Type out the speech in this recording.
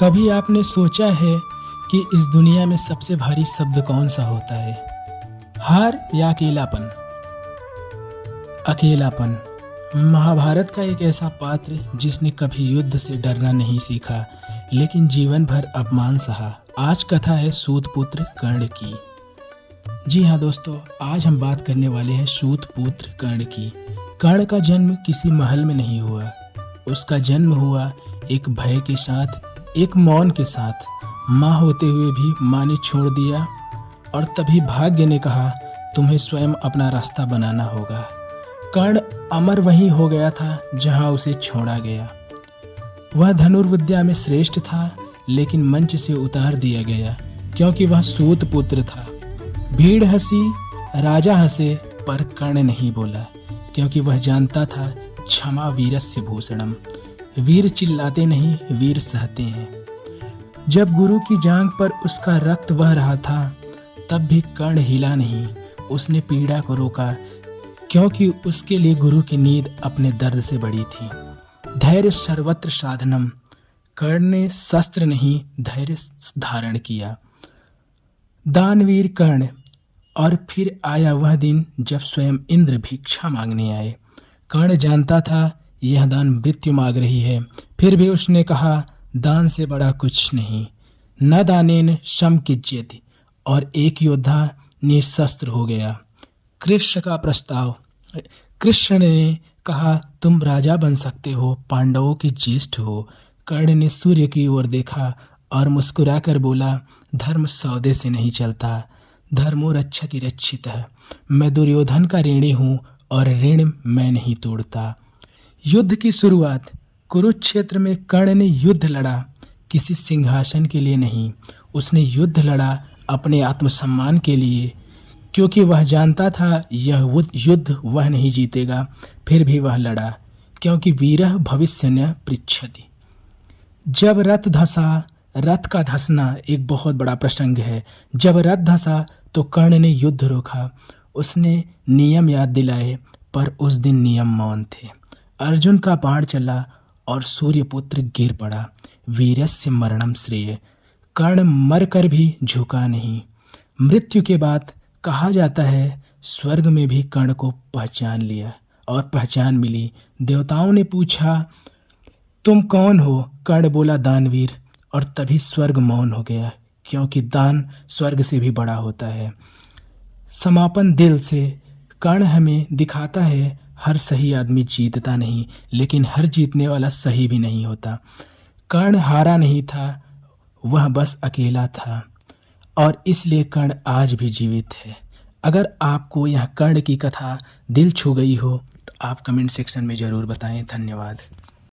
कभी आपने सोचा है कि इस दुनिया में सबसे भारी शब्द कौन सा होता है? हार या अकेलापन? अकेलापन महाभारत का एक ऐसा पात्र जिसने कभी युद्ध से डरना नहीं सीखा, लेकिन जीवन भर अपमान सहा। आज कथा है सूतपुत्र कर्ण की। जी हाँ दोस्तों, आज हम बात करने वाले हैं सूतपुत्र कर्ण की। कर्ण का जन्म किसी महल में नहीं हुआ, उसका जन्म हुआ एक भय के साथ, एक मौन के साथ। माँ होते हुए भी माँ ने छोड़ दिया और तभी भाग्य ने कहा तुम्हें स्वयं अपना रास्ता बनाना होगा। कर्ण अमर वहीं हो गया था जहाँ उसे छोड़ा गया। वह धनुर्विद्या में श्रेष्ठ था, लेकिन मंच से उतार दिया गया क्योंकि वह सूतपुत्र था। भीड़ हंसी, राजा हंसे, पर कर्ण नहीं बोला क्योंकि वह जानता था क्षमा वीरस्य भूषणम। वीर चिल्लाते नहीं, वीर सहते हैं। जब गुरु की जांघ पर उसका रक्त बह रहा था तब भी कर्ण हिला नहीं। उसने पीड़ा को रोका क्योंकि उसके लिए गुरु की नींद अपने दर्द से बड़ी थी। धैर्य सर्वत्र साधनम। कर्ण ने शस्त्र नहीं, धैर्य धारण किया। दानवीर कर्ण। और फिर आया वह दिन जब स्वयं इंद्र भिक्षा मांगने आए। कर्ण जानता था यह दान मृत्यु मांग रही है, फिर भी उसने कहा दान से बड़ा कुछ नहीं। न दानेन शम किज्यति। और एक योद्धा निशस्त्र हो गया। कृष्ण का प्रस्ताव। कृष्ण ने कहा तुम राजा बन सकते हो, पांडवों के ज्येष्ठ हो। कर्ण ने सूर्य की ओर देखा और मुस्कुराकर बोला धर्म सौदे से नहीं चलता, धर्मो रक्षति रक्षितः। मैं दुर्योधन का ऋणी हूँ और ऋण मैं नहीं तोड़ता। युद्ध की शुरुआत। कुरुक्षेत्र में कर्ण ने युद्ध लड़ा, किसी सिंहासन के लिए नहीं। उसने युद्ध लड़ा अपने आत्मसम्मान के लिए, क्योंकि वह जानता था यह युद्ध वह नहीं जीतेगा। फिर भी वह लड़ा क्योंकि वीरः भविष्य न पृच्छति। जब रथ धंसा, रथ का धंसना एक बहुत बड़ा प्रसंग है। जब रथ धंसा तो कर्ण ने युद्ध रोका। उसने नियम याद दिलाए, पर उस दिन नियम मौन थे। अर्जुन का बाण चला और सूर्यपुत्र गिर पड़ा। वीरस्य मरणम श्रेय। कर्ण मर कर भी झुका नहीं। मृत्यु के बाद कहा जाता है स्वर्ग में भी कर्ण को पहचान लिया और पहचान मिली। देवताओं ने पूछा तुम कौन हो? कर्ण बोला दानवीर। और तभी स्वर्ग मौन हो गया, क्योंकि दान स्वर्ग से भी बड़ा होता है। समापन दिल से। कर्ण हमें दिखाता है हर सही आदमी जीतता नहीं, लेकिन हर जीतने वाला सही भी नहीं होता। कर्ण हारा नहीं था, वह बस अकेला था, और इसलिए कर्ण आज भी जीवित है। अगर आपको यह कर्ण की कथा दिल छू गई हो तो आप कमेंट सेक्शन में ज़रूर बताएं। धन्यवाद।